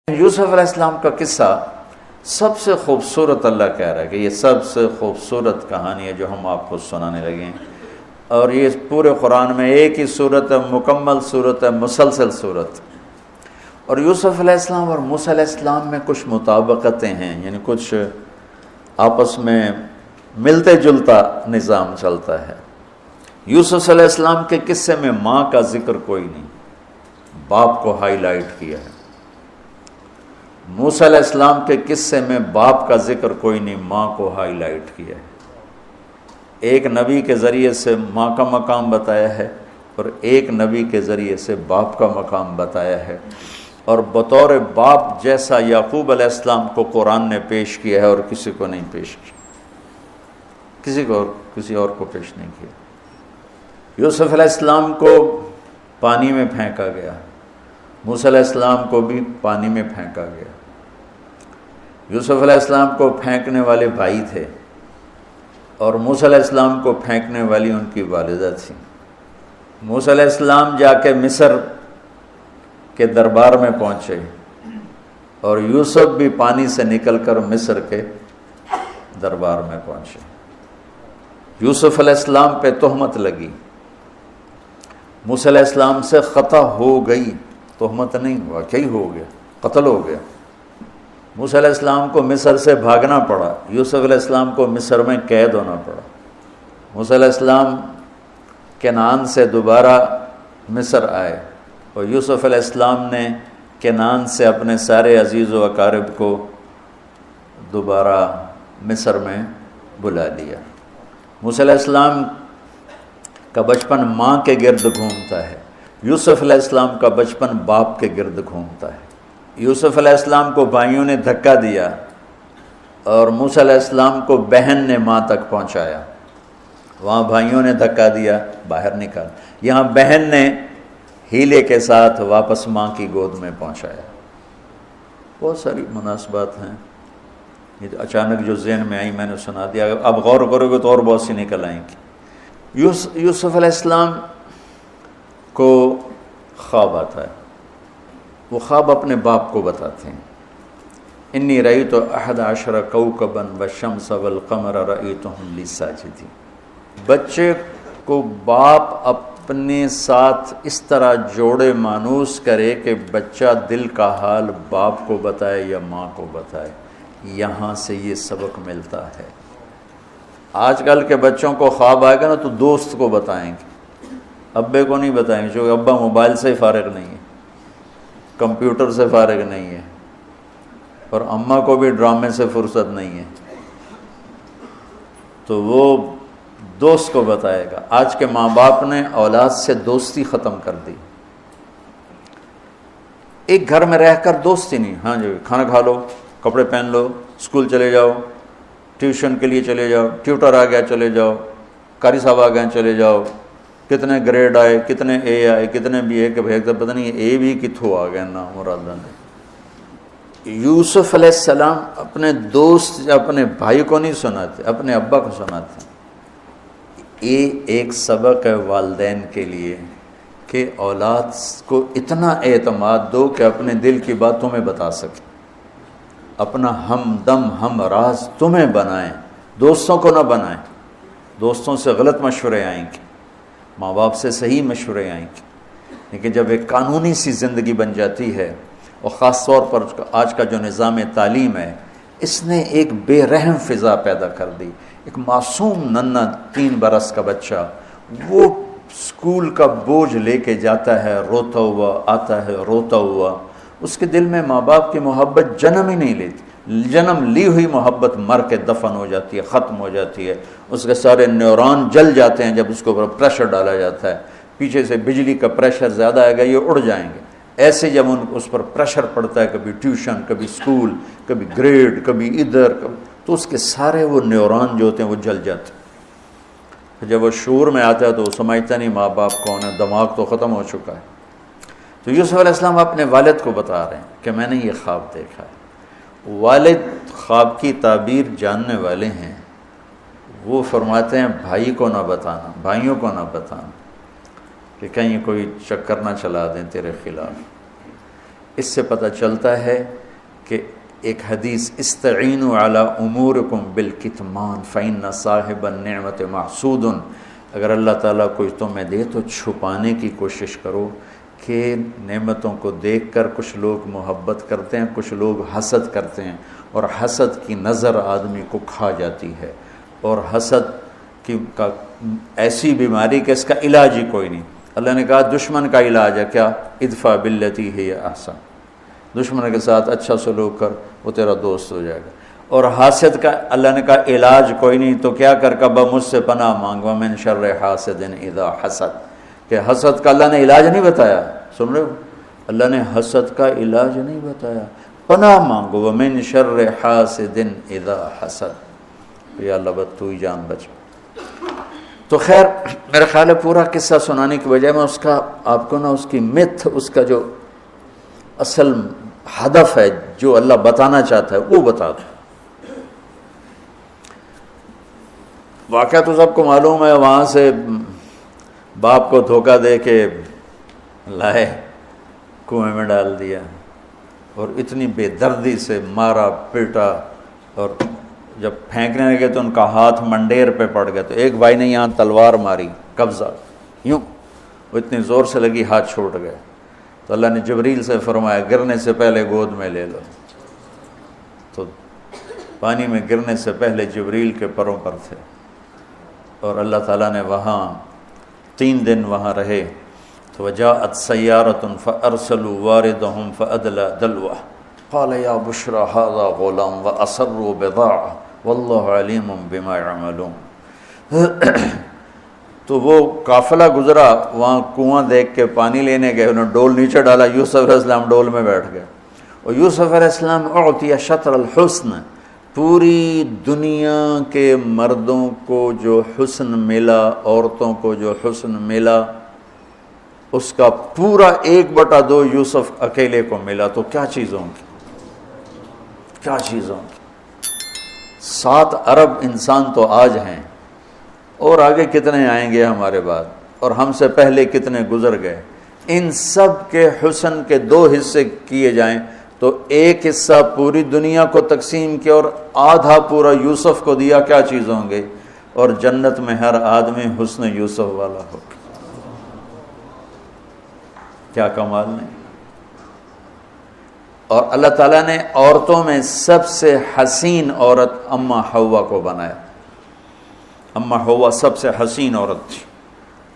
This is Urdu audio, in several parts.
یوسف علیہ السلام کا قصہ سب سے خوبصورت اللہ کہہ رہا ہے کہ یہ سب سے خوبصورت کہانی ہے جو ہم آپ کو سنانے لگے ہیں، اور یہ پورے قرآن میں ایک ہی صورت ہے، مکمل صورت ہے، مسلسل صورت۔ اور یوسف علیہ السلام اور موسیٰ علیہ السلام میں کچھ مطابقتیں ہیں، یعنی کچھ آپس میں ملتے جلتا نظام چلتا ہے۔ یوسف علیہ السلام کے قصے میں ماں کا ذکر کوئی نہیں، باپ کو ہائی لائٹ کیا ہے۔ موسیٰ علیہ السلام کے قصے میں باپ کا ذکر کوئی نہیں، ماں کو ہائی لائٹ کیا ہے۔ ایک نبی کے ذریعے سے ماں کا مقام بتایا ہے اور ایک نبی کے ذریعے سے باپ کا مقام بتایا ہے، اور بطور باپ جیسا یعقوب علیہ السلام کو قرآن نے پیش کیا ہے اور کسی کو نہیں پیش کیا، کسی اور کو پیش نہیں کیا۔ یوسف علیہ السلام کو پانی میں پھینکا گیا، موسیٰ علیہ السلام کو بھی پانی میں پھینکا گیا۔ یوسف علیہ السلام کو پھینکنے والے بھائی تھے اور موسیٰ علیہ السلام کو پھینکنے والی ان کی والدہ تھی۔ موسیٰ علیہ السلام جا کے مصر کے دربار میں پہنچے اور یوسف بھی پانی سے نکل کر مصر کے دربار میں پہنچے۔ یوسف علیہ السلام پہ تہمت لگی، موسیٰ علیہ السلام سے خطا ہو گئی، تہمت نہیں، واقعی ہو گیا، قتل ہو گیا۔ موسیٰ علیہ السلام کو مصر سے بھاگنا پڑا، یوسف علیہ السلام کو مصر میں قید ہونا پڑا۔ موسیٰ علیہ السلام کنعان سے دوبارہ مصر آئے اور یوسف علیہ السلام نے کنعان سے اپنے سارے عزیز و اقارب کو دوبارہ مصر میں بلا لیا۔ موسیٰ علیہ السلام کا بچپن ماں کے گرد گھومتا ہے، یوسف علیہ السلام کا بچپن باپ کے گرد گھومتا ہے۔ یوسف علیہ السلام کو بھائیوں نے دھکا دیا اور موسیٰ علیہ السلام کو بہن نے ماں تک پہنچایا۔ وہاں بھائیوں نے دھکا دیا، باہر نکال، یہاں بہن نے ہیلے کے ساتھ واپس ماں کی گود میں پہنچایا۔ بہت ساری مناسبات ہیں، یہ اچانک جو ذہن میں آئی میں نے سنا دیا، اب غور کرو گے تو اور بہت سی نکل آئیں گی۔ یوسف علیہ السلام کو خواب آتا ہے، وہ خواب اپنے باپ کو بتاتے ہیں۔ انی رأیت 11 کوكبا والشمس والقمر رأیتهم لی ساجدین۔ بچے کو باپ اپنے ساتھ اس طرح جوڑے مانوس کرے کہ بچہ دل کا حال باپ کو بتائے یا ماں کو بتائے، یہاں سے یہ سبق ملتا ہے۔ آج کل کے بچوں کو خواب آئے گا نا تو دوست کو بتائیں گے، ابے کو نہیں بتائیں گے، کیونکہ ابا موبائل سے فارغ نہیں ہے، کمپیوٹر سے فارغ نہیں ہے، اور اماں کو بھی ڈرامے سے فرصت نہیں ہے، تو وہ دوست کو بتائے گا۔ آج کے ماں باپ نے اولاد سے دوستی ختم کر دی، ایک گھر میں رہ کر دوستی نہیں، ہاں جی کھانا کھا لو، کپڑے پہن لو، اسکول چلے جاؤ، ٹیوشن کے لیے چلے جاؤ، ٹیوٹر آ گیا چلے جاؤ، قاری صاحب آ گئے چلے جاؤ، کتنے گریڈ آئے، کتنے اے آئے، کتنے بی اے کے بھیج دے، پتہ نہیں اے بھی کتھوں آ گئے نا مرادہ نے۔ یوسف علیہ السلام اپنے دوست اپنے بھائی کو نہیں سناتے، اپنے ابا کو سناتے۔ یہ ایک سبق ہے والدین کے لیے کہ اولاد کو اتنا اعتماد دو کہ اپنے دل کی بات تمہیں بتا سکے، اپنا ہمدم ہم راز تمہیں بنائیں، دوستوں کو نہ بنائیں۔ دوستوں سے غلط مشورے آئیں گے، ماں باپ سے صحیح مشورے آئیں گے، لیکن جب ایک قانونی سی زندگی بن جاتی ہے، اور خاص طور پر آج کا جو نظام تعلیم ہے، اس نے ایک بے رحم فضا پیدا کر دی۔ ایک معصوم ننھا 3 برس کا بچہ وہ اسکول کا بوجھ لے کے جاتا ہے روتا ہوا، آتا ہے روتا ہوا، اس کے دل میں ماں باپ کی محبت جنم ہی نہیں لیتی، جنم لی ہوئی محبت مر کے دفن ہو جاتی ہے، ختم ہو جاتی ہے، اس کے سارے نیورون جل جاتے ہیں جب اس کو پریشر ڈالا جاتا ہے، پیچھے سے بجلی کا پریشر زیادہ آئے گا یہ اڑ جائیں گے۔ ایسے جب اس پر پریشر پڑتا ہے، کبھی ٹیوشن، کبھی اسکول، کبھی گریڈ، کبھی ادھر، تو اس کے سارے وہ نیورون جو ہوتے ہیں وہ جل جاتے ہیں۔ جب وہ شعور میں آتا ہے تو وہ سمجھتا نہیں ماں باپ کون ہے، دماغ تو ختم ہو چکا ہے۔ تو یوسف علیہ السلام اپنے والد کو بتا رہے ہیں کہ میں نے یہ خواب دیکھا ہے۔ والد خواب کی تعبیر جاننے والے ہیں، وہ فرماتے ہیں بھائی کو نہ بتانا، بھائیوں کو نہ بتانا، کہ کہیں کوئی چکر نہ چلا دیں تیرے خلاف۔ اس سے پتہ چلتا ہے کہ ایک حدیث استعینوا علی امورکم بالکتمان فإن صاحب النعمت محسود، اگر اللہ تعالیٰ کوئی تمہیں دے تو چھپانے کی کوشش کرو، کہ نعمتوں کو دیکھ کر کچھ لوگ محبت کرتے ہیں، کچھ لوگ حسد کرتے ہیں، اور حسد کی نظر آدمی کو کھا جاتی ہے، اور حسد کا ایسی بیماری کہ اس کا علاج ہی کوئی نہیں۔ اللہ نے کہا دشمن کا علاج ہے کیا؟ ادفع باللتی ہی احسن، دشمن کے ساتھ اچھا سلوک کر، وہ تیرا دوست ہو جائے گا۔ اور حاسد کا اللہ نے کہا علاج کوئی نہیں، تو کیا کر کبا مجھ سے پناہ مانگ، ومن شر حاسد اذا حسد، کہ حسد کا اللہ نے علاج نہیں بتایا، سن رہے ہو؟ اللہ نے حسد کا علاج نہیں بتایا، پناہ مانگو، ومن شر حاسد اذا حسد، یا اللہ بس تو ہی جان بچ۔ تو خیر میرا خیال ہے پورا قصہ سنانے کی بجائے میں اس کا آپ کو نا اس کی متھ، اس کا جو اصل ہدف ہے جو اللہ بتانا چاہتا ہے وہ بتا دوں۔ واقعہ تو سب کو معلوم ہے، وہاں سے باپ کو دھوکہ دے کے لائے کنویں میں ڈال دیا، اور اتنی بے دردی سے مارا پیٹا، اور جب پھینکنے لگے تو ان کا ہاتھ منڈیر پہ پڑ گیا، تو ایک بھائی نے یہاں تلوار ماری قبضہ یوں، وہ اتنی زور سے لگی ہاتھ چھوٹ گئے، تو اللہ نے جبریل سے فرمایا گرنے سے پہلے گود میں لے لو، تو پانی میں گرنے سے پہلے جبریل کے پروں پر تھے، اور اللہ تعالیٰ نے وہاں 3 دن وہاں رہے، تو وجاءت سیارۃ فارسلوا واردہم فادلی دلوہ قال یا بشری ھذا غلام واسروا بضاعہ واللہ علیم بما یعملون۔ تو وہ قافلہ گزرا، وہاں کنواں دیکھ کے پانی لینے گئے، انہوں نے ڈول نیچے ڈالا، یوسف علیہ السلام ڈول میں بیٹھ گئے، اور یوسف علیہ السلام اعطی شطر الحسن، پوری دنیا کے مردوں کو جو حسن ملا، عورتوں کو جو حسن ملا، اس کا پورا 1/2 یوسف اکیلے کو ملا، تو کیا چیزوں کی، کیا چیزوں کی۔ 7 ارب انسان تو آج ہیں، اور آگے کتنے آئیں گے ہمارے بعد، اور ہم سے پہلے کتنے گزر گئے، ان سب کے حسن کے 2 حصے کیے جائیں تو 1 حصہ پوری دنیا کو تقسیم کیا اور آدھا پورا یوسف کو دیا، کیا چیز ہوں گے، اور جنت میں ہر آدمی حسن یوسف والا ہو، کیا کمال نہیں۔ اور اللہ تعالیٰ نے عورتوں میں سب سے حسین عورت اماں حوا کو بنایا، اماں حوا سب سے حسین عورت تھی،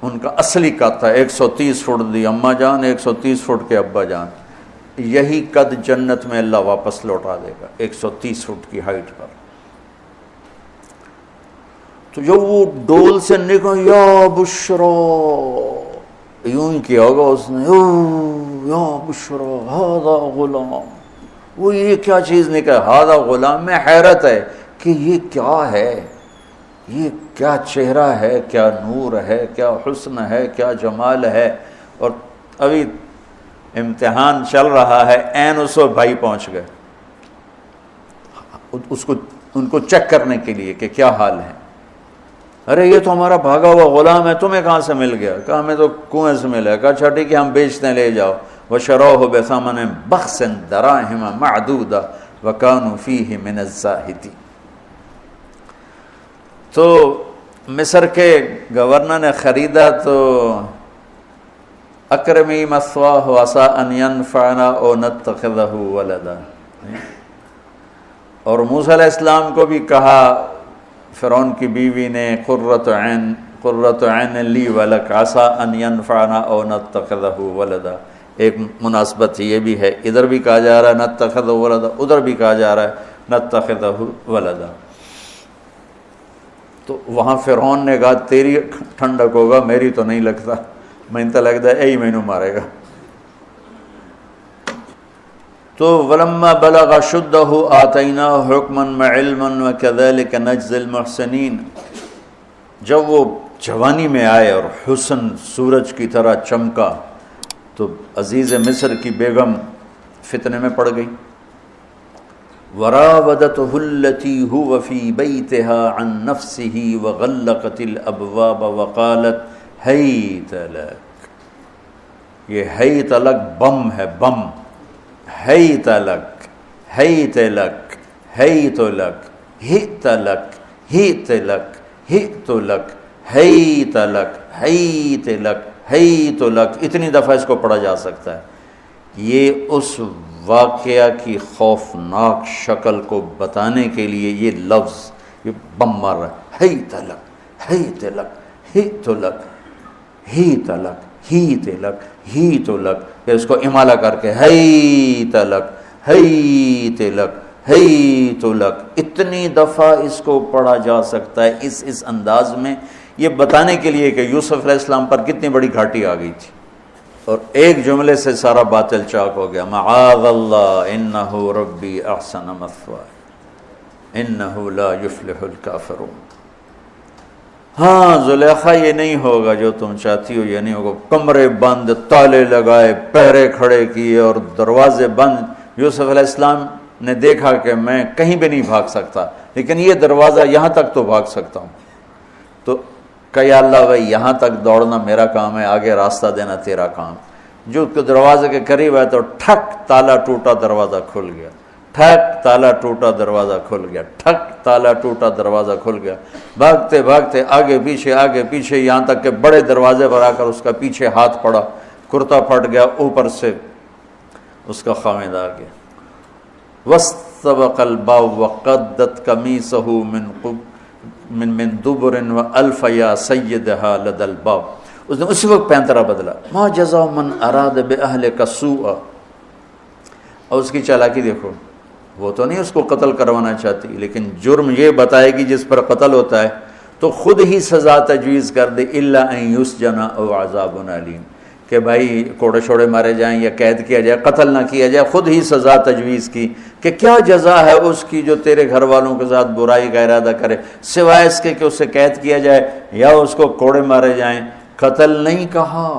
ان کا اصلی قد تھا 130 فٹ دی اماں جان، 130 فٹ کے ابا جان، یہی قد جنت میں اللہ واپس لوٹا دے گا 130 فٹ کی ہائٹ پر۔ تو جو وہ ڈول سے نکل یا بشرا، یوں ہی کیا ہوگا اس نے، یا بشرا ھذا غلام، وہ یہ کیا چیز نکل، ھذا غلام، میں حیرت ہے کہ یہ کیا ہے، یہ کیا چہرہ ہے، کیا نور ہے، کیا حسن ہے، کیا جمال ہے۔ اور ابھی امتحان چل رہا ہے، عین اس وقت بھائی پہنچ گئے ان کو چیک کرنے کے لیے کہ کیا حال ہے۔ ارے یہ تو ہمارا بھاگا ہوا غلام ہے، تمہیں کہاں سے مل گیا؟ کہا ہمیں تو کنویں سے ملا۔ کہا اچھا ٹھیک ہے ہم بیچتے ہیں، لے جاؤ۔ وشروہ بثمن بخس دراہم معدودہ وکانوا فیہ من الزاہدین۔ تو مصر کے گورنر نے خریدا تو اکرمی مثواہ وعسیٰ ان ینفعنا او نتخذہ ولدا، اور موسیٰ علیہ السلام کو بھی کہا فرعون کی بیوی نے قرۃ عین لی ولک عسیٰ ان ینفعنا او نتخذہ ولدا۔ ایک مناسبت یہ بھی ہے، ادھر بھی کہا جا رہا ہے نتخذہ ولدا، ادھر بھی کہا جا رہا ہے نتخذہ ولدا۔ تو وہاں فرعون نے کہا تیری ٹھنڈک ہوگا، میری تو نہیں لگتا، میں تو لگتا ہے یہی مینوں مارے گا۔ تو ولما بلغ شدہ آتیناہ حکما وعلما وکذلک نجزی المحسنین، جب وہ جوانی میں آئے اور حسن سورج کی طرح چمکا تو عزیز مصر کی بیگم فتنے میں پڑ گئی۔ وراودته التي هو في بيتها عن نفسه وغلقت الابواب وقالت هيت لك، یہ ہیت لک بم ہے، بم، حیت لک حیت لک حیت لک ہیت لک ہیت لک ہیت لک حیت لک حیت لک حیت لک، اتنی دفعہ اس کو پڑھا جا سکتا ہے۔ یہ اس واقعہ کی خوفناک شکل کو بتانے کے لیے یہ لفظ یہ بم مار رہا ہے، حیت لک حیت لک ہیت لک ہیت لک ہیت لک ہیت لک، پھر اس کو امالہ کر کے حیت لک حیت لک حیت لک، اتنی دفعہ اس کو پڑھا جا سکتا ہے اس انداز میں، یہ بتانے کے لیے کہ یوسف علیہ السلام پر کتنی بڑی گھاٹی آ گئی تھی، اور ایک جملے سے سارا باطل چاک ہو گیا، معاذ اللہ انہ ربی احسن مثوایا انہ لا یفلح الکافرون۔ ہاں زلیخا یہ نہیں ہوگا جو تم چاہتی ہو، یہ نہیں ہوگا، کمرے بند، تالے لگائے، پہرے کھڑے کیے اور دروازے بند۔ یوسف علیہ السلام نے دیکھا کہ میں کہیں بھی نہیں بھاگ سکتا، لیکن یہ دروازہ یہاں تک تو بھاگ سکتا ہوں، تو کہ یا اللہ بھائی یہاں تک دوڑنا میرا کام ہے، آگے راستہ دینا تیرا کام۔ جو دروازے کے قریب ہے تو ٹھک تالا ٹوٹا دروازہ کھل گیا، ٹھک تالا ٹوٹا دروازہ کھل گیا، ٹھک تالا ٹوٹا دروازہ کھل گیا، بھاگتے بھاگتے آگے پیچھے یہاں تک کہ بڑے دروازے پر آ کر اس کا پیچھے ہاتھ پڑا، کرتا پھٹ گیا، اوپر سے اس کا خامد آ گیا۔ وَاسْتَبَقَ الْبَابُ وَقَدَّتْ قَمِيصَهُ من دبر وَأَلْفَ يَا سَيِّدَهَا لَدَى الْبَابِ، اس نے اسی وقت پینترا بدلا، مَا جَزَاءُ مَنْ أَرَادَ بِأَهْلِكَ سُوءًا، اور اس کی چالاکی دیکھو، وہ تو نہیں اس کو قتل کروانا چاہتی، لیکن جرم یہ بتائے گی جس پر قتل ہوتا ہے تو خود ہی سزا تجویز کر دے، إِلَّا أَن يُسْجَنَ أَوْ عَذَابٌ أَلِيمٌ، کہ بھائی کوڑے شوڑے مارے جائیں یا قید کیا جائے، قتل نہ کیا جائے، خود ہی سزا تجویز کی کہ کیا جزا ہے اس کی جو تیرے گھر والوں کے ساتھ برائی کا ارادہ کرے، سوائے اس کے کہ اسے قید کیا جائے یا اس کو کوڑے مارے جائیں۔ قتل نہیں کہا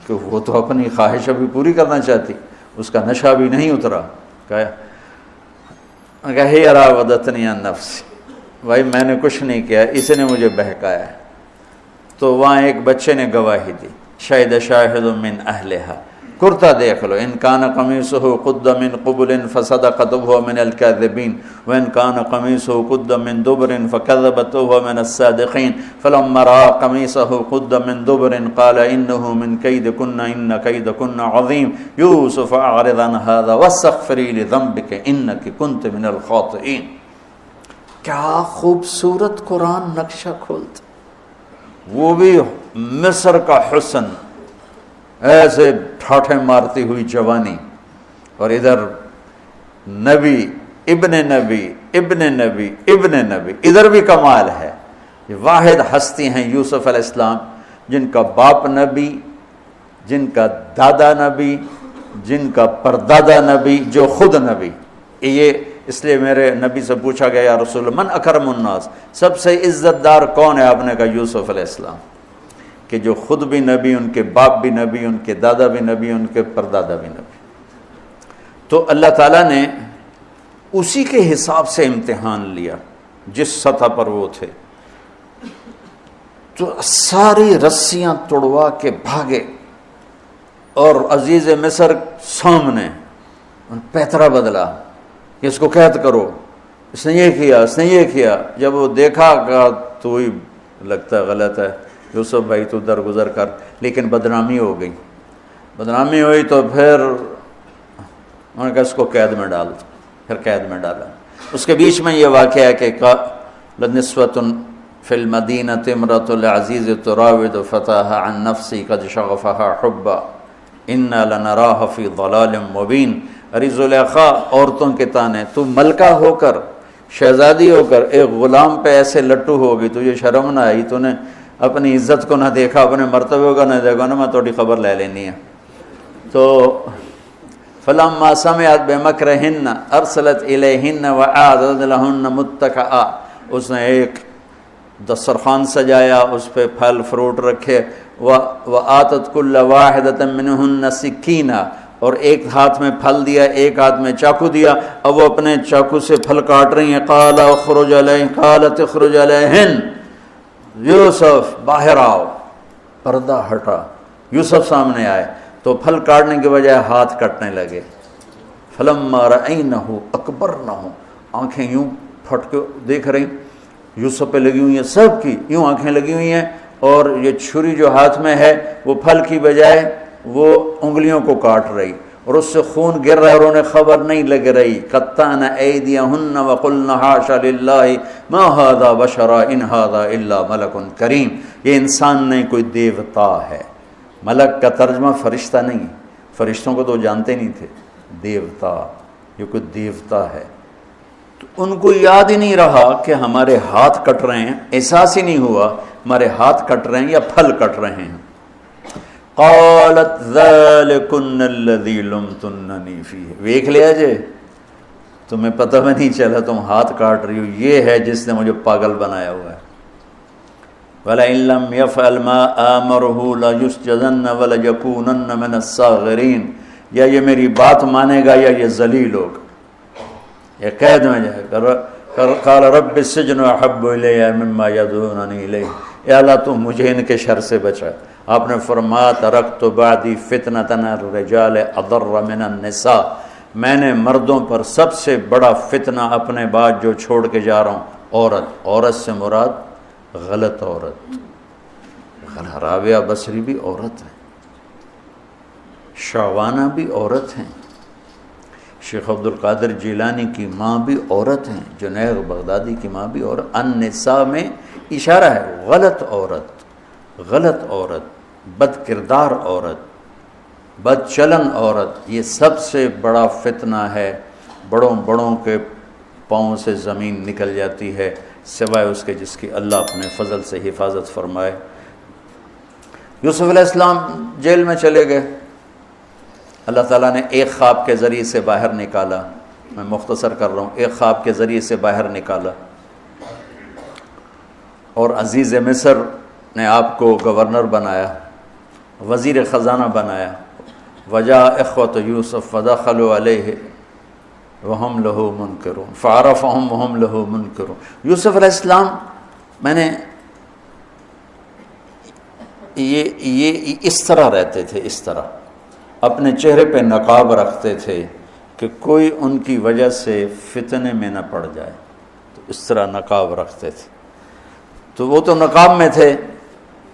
کہ وہ تو اپنی خواہش ابھی پوری کرنا چاہتی، اس کا نشہ بھی نہیں اترا، کہا ہی راودتنی عن نفسی، بھائی میں نے کچھ نہیں کیا، اس نے مجھے بہکایا ہے۔ تو وہاں ایک بچے نے گواہی دی، شاہد شاہد من اہلہا، کرتا دیکھ لو، ان کان قمیصہ قد من قبل فصدقت وهو من الكاذبین وان کان قمیصہ قد من دبر فکذبت وهو من الصادقین فلما رأى قمیصہ قد من دبر قال انه من کیدکن ان کیدکن عظیم یوسف اعرض عن هذا واستغفری لذنبک انک کنت من الخاطئین۔ کیا خوبصورت قرآن نقشہ کھولتا، وہ بھی مصر کا حسن، ایسے ٹھاٹھے مارتی ہوئی جوانی، اور ادھر نبی ابن نبی ابن نبی ابن نبی، ادھر بھی کمال ہے۔ یہ واحد ہستی ہیں یوسف علیہ السلام، جن کا باپ نبی، جن کا دادا نبی، جن کا پردادا نبی، جو خود نبی۔ یہ اس لیے میرے نبی سے پوچھا گیا یا رسول اللہ من اکرم الناس، سب سے عزت دار کون ہے؟ آپ نے کہا یوسف علیہ السلام، کہ جو خود بھی نبی، ان کے باپ بھی نبی، ان کے دادا بھی نبی، ان کے پردادا بھی نبی۔ تو اللہ تعالیٰ نے اسی کے حساب سے امتحان لیا جس سطح پر وہ تھے، تو ساری رسیاں توڑوا کے بھاگے، اور عزیز مصر سامنے پیترا بدلا کہ اس کو قید کرو، اس نے یہ کیا، اس نے یہ کیا۔ جب وہ دیکھا کہ تو ہی لگتا ہے غلط ہے، یوسف بھائی تو درگزر کر، لیکن بدنامی ہو گئی، بدنامی ہوئی تو پھر انہوں نے کہا اس کو قید میں ڈال، پھر قید میں ڈالا۔ اس کے بیچ میں یہ واقعہ ہے کہ لنسوۃ فی المدینۃ امرأۃ العزیز تراود فتاها عن نفسی قد شغفها حبا انا لنراها فی ضلال مبین۔ ارے زلیخا عورتوں کے تانے، تو ملکہ ہو کر، شہزادی ہو کر ایک غلام پہ ایسے لٹو ہوگی، تجھے شرم نہ آئی؟ تو نے اپنی عزت کو نہ دیکھا، اپنے مرتبے کو نہ دیکھا، نا میں تھوڑی خبر لے لینی ہے۔ تو فلما سمعت بمکرہن ارسلت الیہن وأعدت لہن متکئا، اس نے ایک دسترخوان سجایا، اس پہ پھل فروٹ رکھے، وآتت کل واحدۃ منہن سکینہ، اور ایک ہاتھ میں پھل دیا، ایک ہاتھ میں چاقو دیا، اب وہ اپنے چاقو سے پھل کاٹ رہی ہیں۔ قال اخرج علیہن، قالت اخرج علیہن، یوسف باہر آؤ۔ پردہ ہٹا، یوسف سامنے آئے تو پھل کاٹنے کے بجائے ہاتھ کٹنے لگے۔ فلما رأینہ اکبرنہ، آنکھیں یوں پھٹ کے دیکھ رہی یوسف پہ لگی ہوئی ہیں، سب کی یوں آنکھیں لگی ہوئی ہیں، اور یہ چھری جو ہاتھ میں ہے وہ پھل کی بجائے وہ انگلیوں کو کاٹ رہی، اور اس سے خون گر رہا ہے اور انہیں خبر نہیں لگ رہی۔ قطعن ایدیہن وقلن حاشا للہ ما ھذا بشرا ان ھذا الا ملک کریم، یہ انسان نہیں، کوئی دیوتا ہے۔ ملک کا ترجمہ فرشتہ نہیں، فرشتوں کو تو جانتے نہیں تھے، دیوتا، یہ کوئی دیوتا ہے۔ تو ان کو یاد ہی نہیں رہا کہ ہمارے ہاتھ کٹ رہے ہیں، احساس ہی نہیں ہوا ہمارے ہاتھ کٹ رہے ہیں یا پھل کٹ رہے ہیں۔ قالت ذالکن الذی لمتننی فیہ، دیکھ لیا جے، تمہیں پتہ بھی نہیں چلا تم ہاتھ کاٹ رہی ہو، یہ ہے جس نے مجھے پاگل بنایا ہوا ہے۔ وَلَئِن لَّمْ يَفْعَلْ مَا آمَرُهُ لَيُسْجَنَنَّ وَلَيَكُونَنَّ مِنَ الصَّاغِرِينَ، یا یہ میری بات مانے گا یا یہ ذلیل ہوگا، یہ قید میں جائے گا۔ قال رب السجن احب الی مما یدعوننی الیہ، اے اللہ تو مجھے ان کے شر سے بچا۔ آپ نے فرمایا ترکت بعدی فتنۃ الرجال اضر من النساء، میں نے مردوں پر سب سے بڑا فتنہ اپنے بعد جو چھوڑ کے جا رہا ہوں عورت، عورت سے مراد غلط عورت۔ رابعہ بصری بھی عورت ہے، شعوانہ بھی عورت ہیں، شیخ عبد القادر جیلانی کی ماں بھی عورت ہیں، جنید بغدادی کی ماں بھی عورت۔ النساء میں اشارہ ہے غلط عورت، غلط عورت، بد کردار عورت، بد چلن عورت، یہ سب سے بڑا فتنہ ہے۔ بڑوں بڑوں کے پاؤں سے زمین نکل جاتی ہے سوائے اس کے جس کی اللہ اپنے فضل سے حفاظت فرمائے۔ یوسف علیہ السلام جیل میں چلے گئے، اللہ تعالیٰ نے ایک خواب کے ذریعے سے باہر نکالا، میں مختصر کر رہا ہوں، ایک خواب کے ذریعے سے باہر نکالا، اور عزیز مصر نے آپ کو گورنر بنایا، وزیر خزانہ بنایا۔ وجاء اخوۃ یوسف فدخلوا علیہ وہم لہ منکرون فعرفہم وہم لہ منکرون۔ یوسف علیہ السلام، میں نے یہ اس طرح رہتے تھے، اس طرح اپنے چہرے پہ نقاب رکھتے تھے کہ کوئی ان کی وجہ سے فتنے میں نہ پڑ جائے، تو اس طرح نقاب رکھتے تھے۔ تو وہ تو نقاب میں تھے،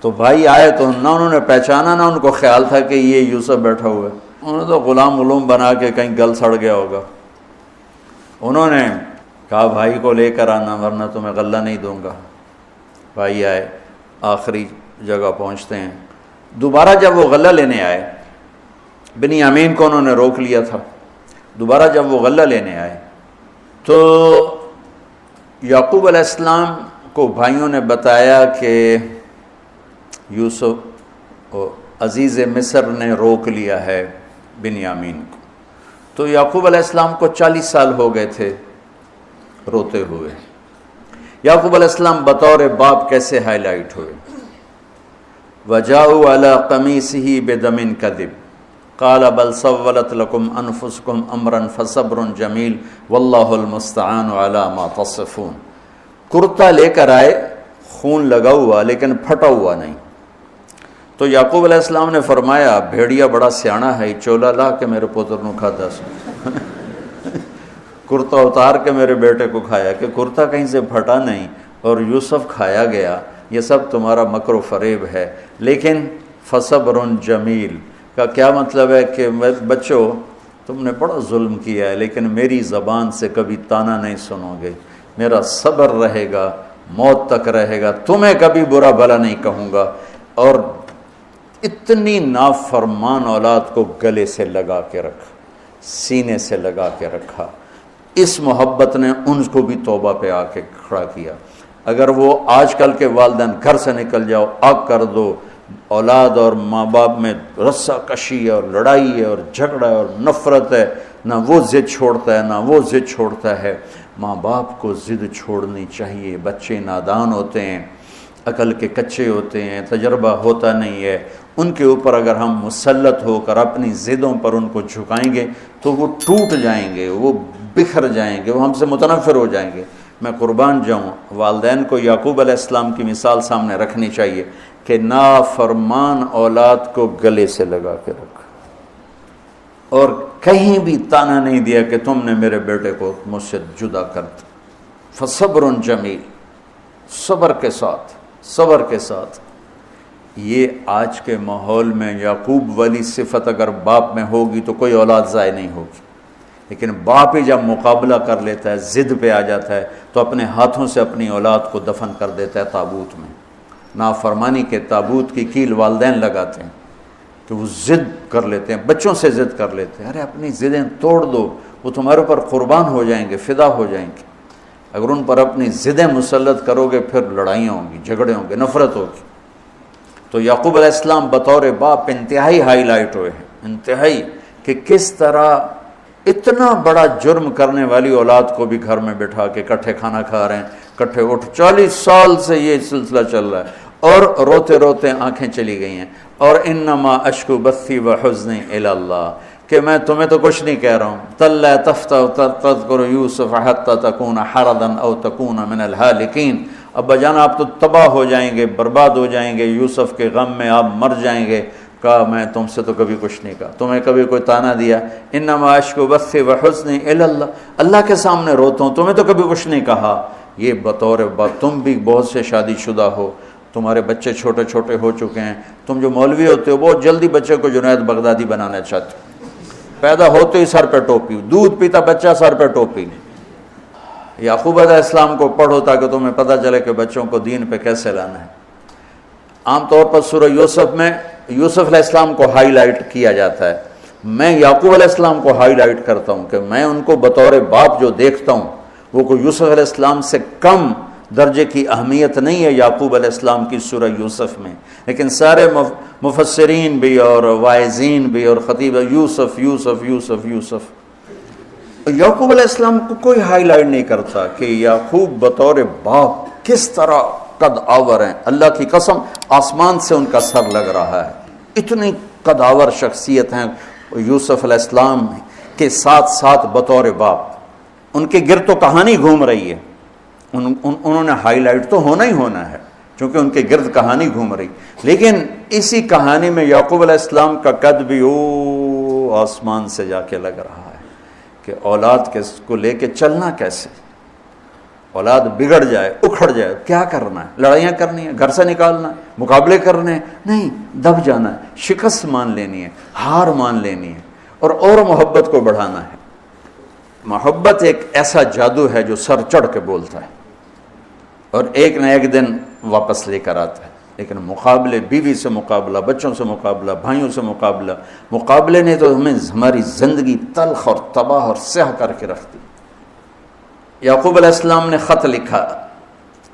تو بھائی آئے تو نہ انہوں نے پہچانا، نہ ان کو خیال تھا کہ یہ یوسف بیٹھا ہوا ہے، انہوں نے تو غلام علوم بنا کے کہیں گل سڑ گیا ہوگا۔ انہوں نے کہا بھائی کو لے کر آنا ورنہ تمہیں غلہ نہیں دوں گا۔ بھائی آئے، آخری جگہ پہنچتے ہیں۔ دوبارہ جب وہ غلہ لینے آئے، بنیامین کو انہوں نے روک لیا تھا، دوبارہ جب وہ غلہ لینے آئے تو یعقوب علیہ السلام کو بھائیوں نے بتایا کہ یوسف عزیز مصر نے روک لیا ہے بنیامین کو۔ تو یعقوب علیہ السلام کو 40 سال ہو گئے تھے روتے ہوئے۔ یعقوب علیہ السلام بطور باپ کیسے ہائی لائٹ ہوئے؟ وَجَاءُوا عَلَىٰ قَمِيصِهِ بِدَمٍ كَذِبٍ قَالَ بَلْ سَوَّلَتْ لَكُمْ أَنفُسُكُمْ أَمْرًا فَصَبْرٌ جَمِيلٌ وَاللَّهُ الْمُسْتَعَانُ عَلَىٰ مَا تَصِفُونَ۔ کرتا لے کر آئے، خون لگا ہوا لیکن پھٹا ہوا نہیں۔ تو یعقوب علیہ السلام نے فرمایا بھیڑیا بڑا سیانا ہے، چولا لا کے میرے پوتر نو کھاتا سو کرتا اتار کے میرے بیٹے کو کھایا، کہ کرتا کہیں سے پھٹا نہیں اور یوسف کھایا گیا، یہ سب تمہارا مکر و فریب ہے۔ لیکن فصبر جمیل کا کیا مطلب ہے کہ بچوں تم نے بڑا ظلم کیا ہے لیکن میری زبان سے کبھی تانا نہیں سنو گے، میرا صبر رہے گا، موت تک رہے گا، تمہیں کبھی برا بھلا نہیں کہوں گا۔ اور اتنی نافرمان اولاد کو گلے سے لگا کے رکھا، سینے سے لگا کے رکھا۔ اس محبت نے ان کو بھی توبہ پہ آ کے کھڑا کیا۔ اگر وہ آج کل کے والدین گھر سے نکل جاؤ، آگ کر دو، اولاد اور ماں باپ میں رسہ کشی ہے اور لڑائی ہے اور جھگڑا ہے اور نفرت ہے، نہ وہ ضد چھوڑتا ہے نہ وہ ضد چھوڑتا ہے۔ ماں باپ کو ضد چھوڑنی چاہیے، بچے نادان ہوتے ہیں، عقل کے کچے ہوتے ہیں، تجربہ ہوتا نہیں ہے، ان کے اوپر اگر ہم مسلط ہو کر اپنی ضدوں پر ان کو جھکائیں گے تو وہ ٹوٹ جائیں گے، وہ بکھر جائیں گے، وہ ہم سے متنفر ہو جائیں گے۔ میں قربان جاؤں، والدین کو یعقوب علیہ السلام کی مثال سامنے رکھنی چاہیے کہ نافرمان اولاد کو گلے سے لگا کے رکھا۔ اور کہیں بھی تانا نہیں دیا کہ تم نے میرے بیٹے کو مجھ سے جدا کر دیا۔ فصبر جمیل، صبر کے ساتھ۔ یہ آج کے ماحول میں یعقوب والی صفت اگر باپ میں ہوگی تو کوئی اولاد ضائع نہیں ہوگی، لیکن باپ ہی جب مقابلہ کر لیتا ہے، ضد پہ آ جاتا ہے، تو اپنے ہاتھوں سے اپنی اولاد کو دفن کر دیتا ہے تابوت میں۔ نافرمانی کے تابوت کی کیل والدین لگاتے ہیں کہ وہ ضد کر لیتے ہیں، بچوں سے ضد کر لیتے ہیں، ارے اپنی ضدیں توڑ دو، وہ تمہارے اوپر قربان ہو جائیں گے، فدا ہو جائیں گے۔ اگر ان پر اپنی ضدیں مسلط کرو گے پھر لڑائیاں ہوں گی، جھگڑے ہوں گے، نفرت ہوگی۔ تو یعقوب علیہ السلام بطور باپ انتہائی ہائی لائٹ ہوئے ہیں، انتہائی، کہ کس طرح اتنا بڑا جرم کرنے والی اولاد کو بھی گھر میں بٹھا کے کٹھے کھانا کھا رہے ہیں، کٹھے 40 سال سے یہ سلسلہ چل رہا ہے، اور روتے روتے آنکھیں چلی گئی ہیں۔ اور انما اشکو بثی وحزنی الی اللہ، کہ میں تمہیں تو کچھ نہیں کہہ رہا ہوں، تلا تفتح تذکر یوسف حتی تکون حردا او تکون من الہالکین، ابا جان آپ تو تباہ ہو جائیں گے، برباد ہو جائیں گے، یوسف کے غم میں آپ مر جائیں گے۔ کہا میں تم سے تو کبھی کچھ نہیں کہا، تمہیں کبھی کوئی تانا دیا؟ انما اشکو بثی وحزنی الی اللہ، اللہ کے سامنے روتا ہوں، تمہیں تو کبھی کچھ نہیں کہا۔ یہ بطور باپ، تم بھی بہت سے شادی شدہ ہو، تمہارے بچے چھوٹے چھوٹے ہو چکے ہیں، تم جو مولوی ہوتے ہو بہت جلدی بچے کو جنید بغدادی بنانا چاہتے ہو، پیدا ہوتے ہی سر پہ ٹوپی، دودھ پیتا بچہ سر پہ ٹوپی۔ یعقوب علیہ السلام کو پڑھو تاکہ تمہیں پتہ چلے کہ بچوں کو دین پہ کیسے لانا ہے۔ عام طور پر سورہ یوسف میں یوسف علیہ السلام کو ہائی لائٹ کیا جاتا ہے، میں یعقوب علیہ السلام کو ہائی لائٹ کرتا ہوں کہ میں ان کو بطور باپ جو دیکھتا ہوں وہ کوئی یوسف علیہ السلام سے کم درجے کی اہمیت نہیں ہے یعقوب علیہ السلام کی سورہ یوسف میں، لیکن سارے مفسرین بھی اور واعظین بھی اور خطیب یوسف یوسف یوسف یوسف، یعقوب علیہ السلام کو کوئی ہائی لائٹ نہیں کرتا کہ یعقوب بطور باپ کس طرح قد آور ہیں۔ اللہ کی قسم آسمان سے ان کا سر لگ رہا ہے، اتنی قد آور شخصیت ہیں یوسف علیہ السلام کے ساتھ ساتھ بطور باپ۔ ان کے گرد تو کہانی گھوم رہی ہے، انہوں نے ہائی لائٹ تو ہونا ہی ہونا ہے چونکہ ان کے گرد کہانی گھوم رہی، لیکن اسی کہانی میں یعقوب علیہ السلام کا قد بھی آسمان سے جا کے لگ رہا ہے کہ اولاد کو لے کے چلنا کیسے، اولاد بگڑ جائے اکھڑ جائے کیا کرنا ہے، لڑائیاں کرنی ہے، گھر سے نکالنا ہے، مقابلے کرنے ہیں، نہیں، دب جانا ہے، شکست مان لینی ہے، ہار مان لینی ہے، اور محبت کو بڑھانا ہے۔ محبت ایک ایسا جادو ہے جو سر چڑھ کے بولتا ہے اور ایک نہ ایک دن واپس لے کر آتا ہے، لیکن مقابلے، بیوی سے مقابلہ، بچوں سے مقابلہ، بھائیوں سے مقابلہ، مقابلے نے تو ہمیں ہماری زندگی تلخ اور تباہ اور سیاہ کر کے رکھ دی۔ یعقوب علیہ السلام نے خط لکھا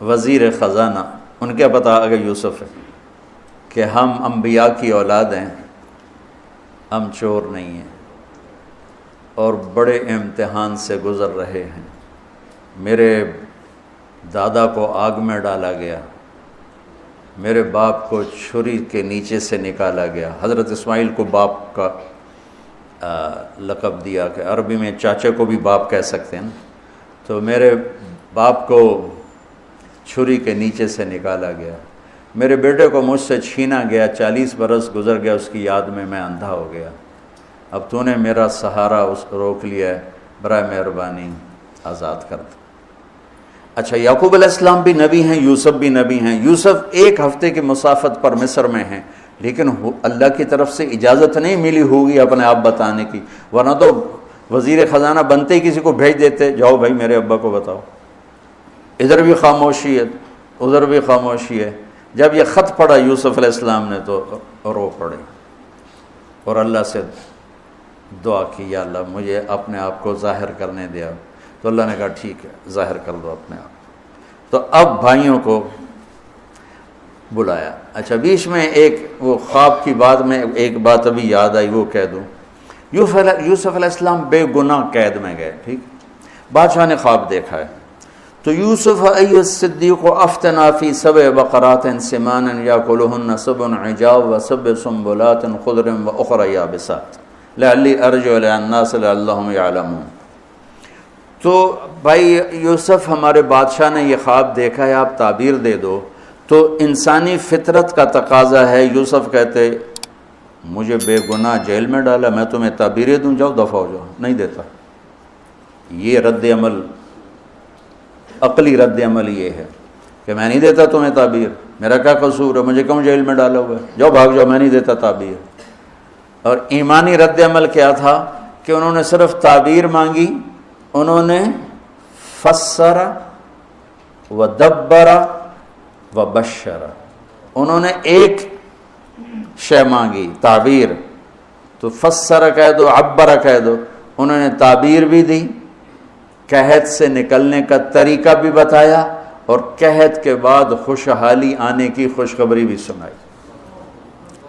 وزیر خزانہ، ان کے پتہ آگے یوسف ہے، کہ ہم انبیاء کی اولاد ہیں، ہم چور نہیں ہیں اور بڑے امتحان سے گزر رہے ہیں۔ میرے دادا کو آگ میں ڈالا گیا، میرے باپ کو چھری کے نیچے سے نکالا گیا۔ حضرت اسماعیل کو باپ کا لقب دیا کہ عربی میں چاچے کو بھی باپ کہہ سکتے ہیں نا، تو میرے باپ کو چھری کے نیچے سے نکالا گیا، میرے بیٹے کو مجھ سے چھینا گیا، 40 برس گزر گیا، اس کی یاد میں اندھا ہو گیا، اب تو نے میرا سہارا اس کو روک لیا ہے، برائے مہربانی آزاد کر دو۔ اچھا، یعقوب علیہ السلام بھی نبی ہیں، یوسف بھی نبی ہیں۔ یوسف 1 ہفتے کی مسافت پر مصر میں ہیں، لیکن اللہ کی طرف سے اجازت نہیں ملی ہوگی اپنے آپ بتانے کی، ورنہ تو وزیر خزانہ بنتے ہی کسی کو بھیج دیتے، جاؤ بھائی میرے ابا کو بتاؤ۔ ادھر بھی خاموشی ہے، ادھر بھی خاموشی ہے۔ جب یہ خط پڑھا یوسف علیہ السلام نے تو رو پڑے اور اللہ سے دعا کی، یا اللہ مجھے اپنے آپ کو ظاہر کرنے دیا۔ تو اللہ نے کہا ٹھیک ہے، ظاہر کر دو اپنے آپ۔ تو اب بھائیوں کو بلایا۔ اچھا، بیچ میں ایک وہ خواب کی بات میں ایک بات ابھی یاد آئی، وہ کہہ دوں۔ یوسف علیہ السلام بے گناہ قید میں گئے، ٹھیک، بادشاہ نے خواب دیکھا ہے، تو یوسف ایھا الصدیق افتنا فی 7 بقرات سمان یاکلہن 7 عجاف و7 سنبلات خضر واخری یابسات لعلی ارجع الی الناس لعلہم یعلمون۔ تو بھائی یوسف، ہمارے بادشاہ نے یہ خواب دیکھا ہے، آپ تعبیر دے دو۔ تو انسانی فطرت کا تقاضا ہے، یوسف کہتے مجھے بے گناہ جیل میں ڈالا، میں تمہیں تعبیریں دوں، جاؤ دفع ہو جاؤ، نہیں دیتا۔ یہ رد عمل، عقلی رد عمل یہ ہے کہ میں نہیں دیتا تمہیں تعبیر، میرا کیا قصور ہے، مجھے کیوں جیل میں ڈالا ہوا ہے، جاؤ بھاگ جاؤ، میں نہیں دیتا تعبیر۔ اور ایمانی رد عمل کیا تھا کہ انہوں نے صرف تعبیر مانگی، انہوں نے فسر و دبر و بشر، انہوں نے ایک شے مانگی تعبیر، تو فسر کہہ دو، عبر کہہ دو، انہوں نے تعبیر بھی دی، قحط سے نکلنے کا طریقہ بھی بتایا، اور قحط کے بعد خوشحالی آنے کی خوشخبری بھی سنائی۔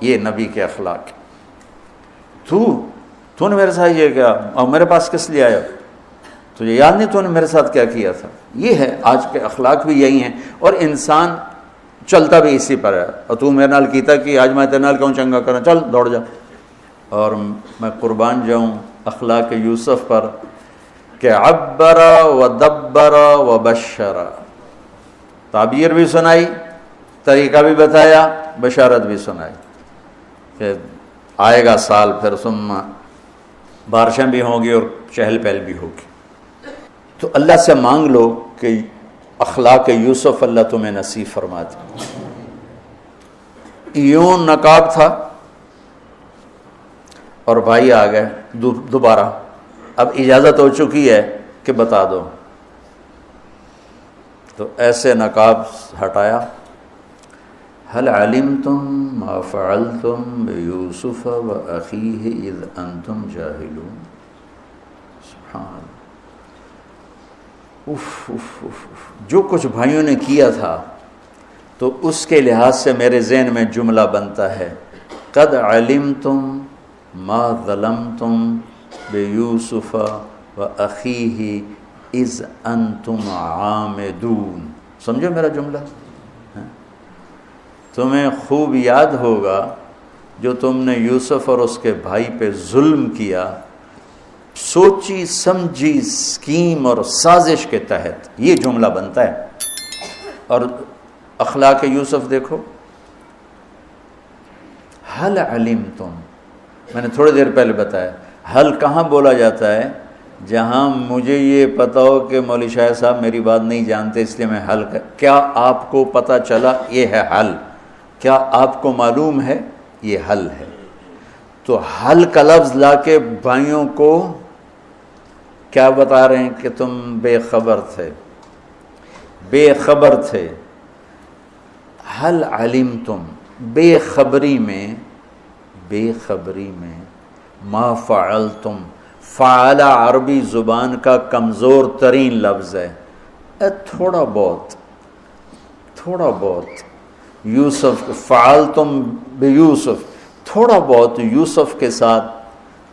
یہ نبی کے اخلاق ہے۔ تو نے میرے ساتھ یہ کیا، اور میرے پاس کس لیے آیا، تجھے یاد نہیں تو نے میرے ساتھ کیا کیا تھا؟ یہ ہے آج کے اخلاق بھی یہی ہیں، اور انسان چلتا بھی اسی پر ہے۔ اور تو میرے نال کیتا کہ آج میں تیرے نال کیوں چنگا کرنا، چل دوڑ جا۔ اور میں قربان جاؤں اخلاق یوسف پر کہ عبر و دبر و بشر، تعبیر بھی سنائی، طریقہ بھی بتایا، بشارت بھی سنائی کہ آئے گا سال، پھر ثم بارشیں بھی ہوں گی اور چہل پہل بھی ہوگی۔ تو اللہ سے مانگ لو کہ اخلاق یوسف اللہ تمہیں نصیب فرما دے۔ یوں نقاب تھا اور بھائی آ گئے دوبارہ، اب اجازت ہو چکی ہے کہ بتا دو، تو ایسے نقاب ہٹایا، هل علمتم ما فعلتم بیوسف واخیہ اذ انتم جاہلون۔ سبحان اللہ، جو کچھ بھائیوں نے کیا تھا تو اس کے لحاظ سے میرے ذہن میں جملہ بنتا ہے، قد علمتم ما ظلمتم بیوسف واخیہ اذ انتم عامدون۔ سمجھو میرا جملہ؟ تمہیں خوب یاد ہوگا جو تم نے یوسف اور اس کے بھائی پہ ظلم کیا، سوچی سمجھی اسکیم اور سازش کے تحت، یہ جملہ بنتا ہے۔ اور اخلاق یوسف دیکھو، حل علمتم، میں نے تھوڑی دیر پہلے بتایا، حل کہاں بولا جاتا ہے؟ جہاں مجھے یہ پتا ہو کہ مولوی شاہ صاحب میری بات نہیں جانتے اس لیے میں حل کیا آپ کو پتہ چلا؟ یہ ہے حل۔ کیا آپ کو معلوم ہے؟ یہ حل ہے۔ تو حل کا لفظ لا کے بھائیوں کو کیا بتا رہے ہیں کہ تم بے خبر تھے، بے خبر تھے۔ حل علمتم، بے خبری میں ما فعلتم، فعل عربی زبان کا کمزور ترین لفظ ہے، تھوڑا بہت یوسف، فعلتم بیوسف، تھوڑا بہت یوسف کے ساتھ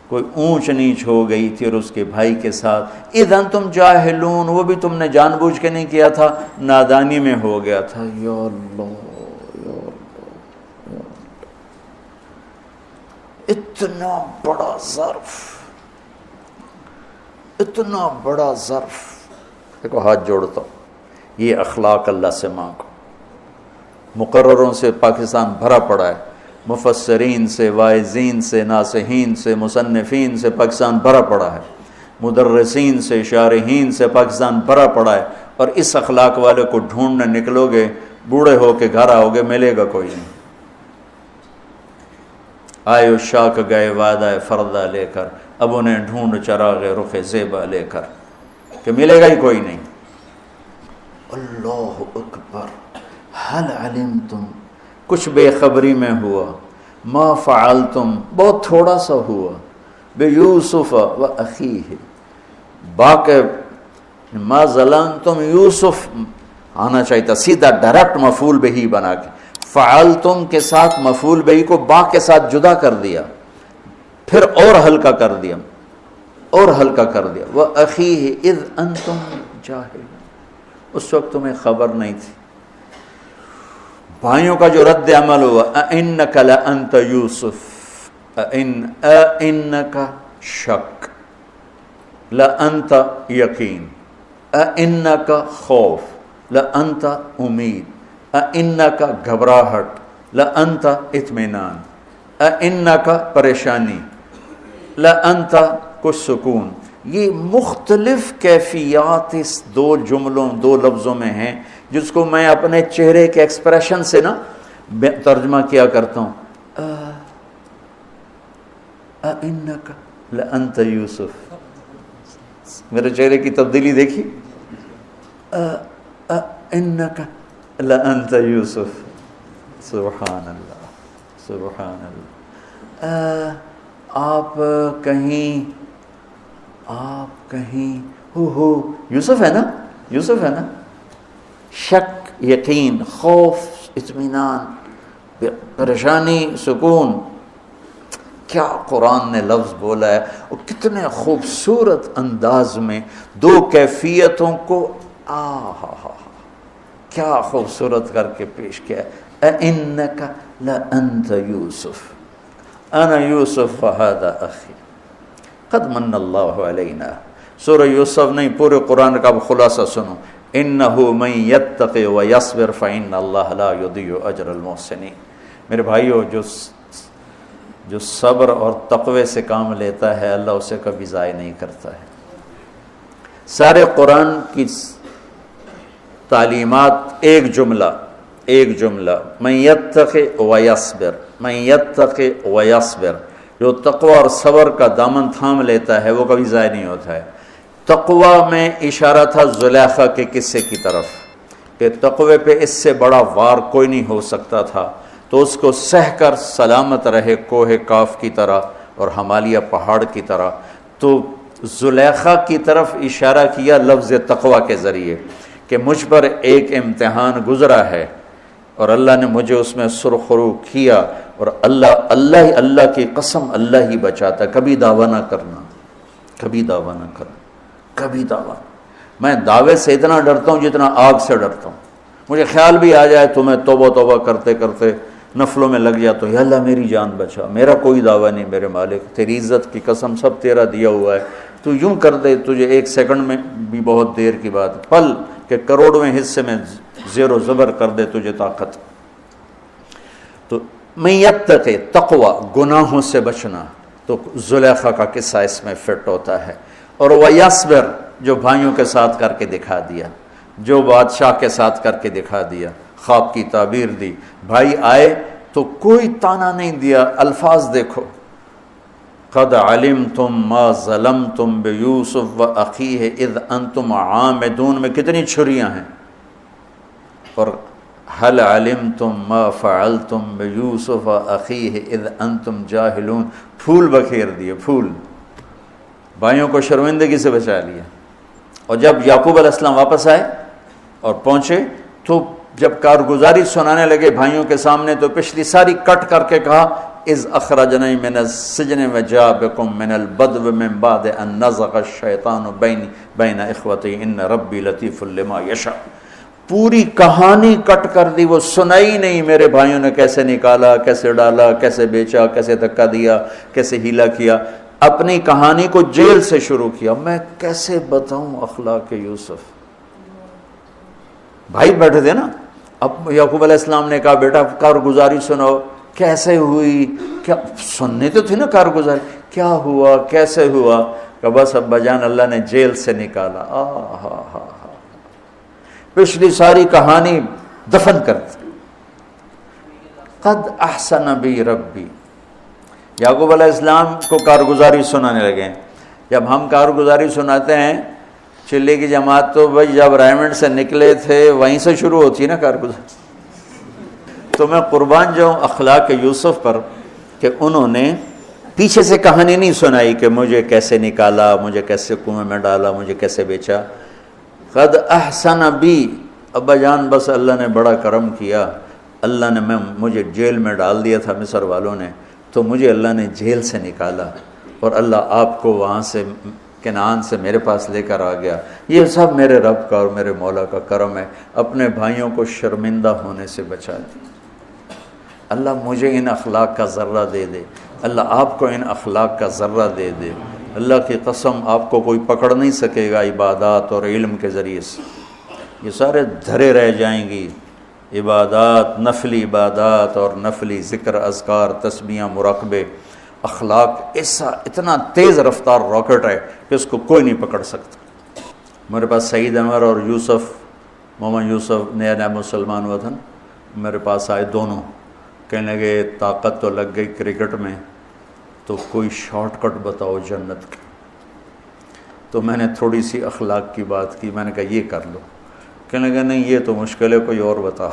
کوئی اونچ نیچ ہو گئی تھی اور اس کے بھائی کے ساتھ، اذ انتم جاہلون، وہ بھی تم نے جان بوجھ کے نہیں کیا تھا، نادانی میں ہو گیا تھا۔ یا اللہ، یا اللہ، یا اللہ، اتنا بڑا ظرف، اتنا بڑا ظرف۔ دیکھو ہاتھ جوڑتا ہوں، یہ اخلاق اللہ سے مانگو۔ مقرروں سے پاکستان بھرا پڑا ہے، مفسرین سے، واعظین سے، ناصحین سے، مصنفین سے پاکستان بھرا پڑا ہے، مدرسین سے، شارحین سے پاکستان بھرا پڑا ہے، اور اس اخلاق والے کو ڈھونڈنے نکلو گے، بوڑھے ہو کے گھر آؤ گے، ملے گا کوئی نہیں۔ آئے اشاک گئے وعدہ فردہ لے کر، اب انہیں ڈھونڈ چراغ رخ زیبا لے کر، کہ ملے گا ہی کوئی نہیں۔ اللہ اکبر، حل علمتم، کچھ بے خبری میں ہوا، ما فعلتم، بہت تھوڑا سا ہوا، بیوسف و اخیہ، باقی ما ظلمتم، یوسف آنا چاہیے تھا سیدھا ڈائریکٹ مفعول بہی بنا کے، فعلتم کے ساتھ مفعول بہی کو با کے ساتھ جدا کر دیا، پھر اور ہلکا کر دیا، وَأَخِيهِ اِذْ أَنْتُمْ جَاهِلُونَ، اس وقت تمہیں خبر نہیں تھی۔ بھائیوں کا جو رد عمل ہوا، أَإِنَّكَ لَأَنْتَ يُوسُف، أَإِنَّكَ شک، لَأَنْتَ یقین، أَإِنَّكَ خوف، لَأَنْتَ امید، أَإِنَّكَ گھبراہٹ، لَأَنْتَ اطمینان، انکا پریشانی، لانت کچھ سکون، یہ مختلف کیفیات اس دو جملوں دو لفظوں میں ہیں، جس کو میں اپنے چہرے کے ایکسپریشن سے نا ترجمہ کیا کرتا ہوں. انکا لانت یوسف، میرے چہرے کی تبدیلی دیکھی، انکا لانت یوسف، سبحان اللہ سبحان اللہ. آپ کہیں ہو یوسف ہے نا، یوسف ہے نا، شک، یقین، خوف، اطمینان، پریشانی، سکون. کیا قرآن نے لفظ بولا ہے، اور کتنے خوبصورت انداز میں دو کیفیتوں کو کیا خوبصورت کر کے پیش کیا ہے. اِنَّكَ لَأَنْتَ يُوسُف انا یوسف فہذا اخی قد من اللہ علینا. سورہ یوسف نہیں، پورے قرآن کا خلاصہ سنو. انہ من یتق ویصبر فإن اللہ لا یضیع اجر المحسنین. میرے بھائیو، جو صبر اور تقوی سے کام لیتا ہے اللہ اسے کبھی ضائع نہیں کرتا ہے. سارے قرآن کی تعلیمات ایک جملہ من یتق ویصبر، من یتق ویصبر. جو تقوی اور صبر کا دامن تھام لیتا ہے وہ کبھی ضائع نہیں ہوتا ہے. تقوی میں اشارہ تھا زلیخا کے قصے کی طرف کہ تقوی پہ اس سے بڑا وار کوئی نہیں ہو سکتا تھا، تو اس کو سہ کر سلامت رہے کوہ کاف کی طرح اور ہمالیہ پہاڑ کی طرح. تو زلیخا کی طرف اشارہ کیا لفظ تقوی کے ذریعے کہ مجھ پر ایک امتحان گزرا ہے اور اللہ نے مجھے اس میں سرخرو کیا، اور اللہ کی قسم اللہ ہی بچاتا. کبھی دعویٰ نہ کرنا، کبھی دعویٰ نہ کرنا، کبھی دعویٰ. میں دعوے سے اتنا ڈرتا ہوں جتنا آگ سے ڈرتا ہوں. مجھے خیال بھی آ جائے تو میں توبہ کرتے کرتے نفلوں میں لگ جاتا ہوں، یا اللہ میری جان بچا، میرا کوئی دعویٰ نہیں میرے مالک، تیری عزت کی قسم سب تیرا دیا ہوا ہے، تو یوں کر دے تجھے ایک سیکنڈ میں بھی بہت دیر کی بات، پل کہ کروڑویں حصے میں زیر و زبر کر دے تجھے طاقت. تو من یتق تقوی، گناہوں سے بچنا، تو زلیخا کا قصہ اس میں فٹ ہوتا ہے. اور ویصبر، جو بھائیوں کے ساتھ کر کے دکھا دیا، جو بادشاہ کے ساتھ کر کے دکھا دیا، خواب کی تعبیر دی. بھائی آئے تو کوئی تانا نہیں دیا، الفاظ دیکھو. قد علمتم ما ظلمتم بیوسف واخیہ اذ انتم عامدون میں کتنی چھریاں ہیں. اور هل علمتم ما فعلتم بیوسف واخیہ اذ انتم جاہلون، پھول بکھیر دیے، پھول. بھائیوں کو شرمندگی سے بچا لیا. اور جب یعقوب علیہ السلام واپس آئے اور پہنچے تو جب کارگزاری سنانے لگے بھائیوں کے سامنے تو پچھلی ساری کٹ کر کے کہا اذ اخرجنی من السجن وجاء بکم من البدو من بعد ان نزغ الشیطان بین اخوتی ان ربی لطیف لما یشاء. پوری کہانی کٹ کر دی، وہ سنائی نہیں میرے بھائیوں نے کیسے نکالا، کیسے ڈالا، کیسے بیچا، کیسے دھکا دیا، کیسے ہیلا کیا. اپنی کہانی کو جیل سے شروع کیا. میں کیسے بتاؤں اخلاق یوسف. بھائی بیٹھے تھے نا، اب یعقوب علیہ السلام نے کہا بیٹا کارگزاری سناؤ، کیسے ہوئی، کیا سننے تو تھی نا کارگزاری، کیا ہوا کیسے ہوا. کہ بس ابا جان اللہ نے جیل سے نکالا. پچھلی ساری کہانی دفن کر دی. قد احسن بی ربی. یعقوب علیہ السلام کو کارگزاری سنانے لگے. جب ہم کارگزاری سناتے ہیں چلے کی جماعت تو بھائی جب ریمنڈ سے نکلے تھے وہیں سے شروع ہوتی ہے نا کارگزاری. تو میں قربان جاؤں اخلاق یوسف پر کہ انہوں نے پیچھے سے کہانی نہیں سنائی کہ مجھے کیسے نکالا، مجھے کیسے کنویں میں ڈالا، مجھے کیسے بیچا. قد احسن بی، ابا جان بس اللہ نے بڑا کرم کیا، اللہ نے مجھے جیل میں ڈال دیا تھا مصر والوں نے، تو مجھے اللہ نے جیل سے نکالا اور اللہ آپ کو وہاں سے کنعان سے میرے پاس لے کر آ گیا. یہ سب میرے رب کا اور میرے مولا کا کرم ہے. اپنے بھائیوں کو شرمندہ ہونے سے بچا دی. اللہ مجھے ان اخلاق کا ذرہ دے دے، اللہ آپ کو ان اخلاق کا ذرہ دے دے. اللہ کی قسم آپ کو کوئی پکڑ نہیں سکے گا عبادات اور علم کے ذریعے سے. یہ سارے دھرے رہ جائیں گی عبادات، نفلی عبادات اور نفلی ذکر، اذکار، تسبیحاں، مراقبے، اخلاق ایسا اتنا تیز رفتار راکٹ ہے کہ اس کو کوئی نہیں پکڑ سکتا۔ میرے پاس سعید انور اور یوسف، محمد یوسف نیا نیا مسلمان ہوا تھا نا، میرے پاس آئے دونوں، کہنے لگے طاقت تو لگ گئی کرکٹ میں، تو کوئی شارٹ کٹ بتاؤ جنت کا۔ تو میں نے تھوڑی سی اخلاق کی بات کی، میں نے کہا یہ کر لو، کہنے لگا نہیں یہ تو مشکل ہے، کوئی اور بتا۔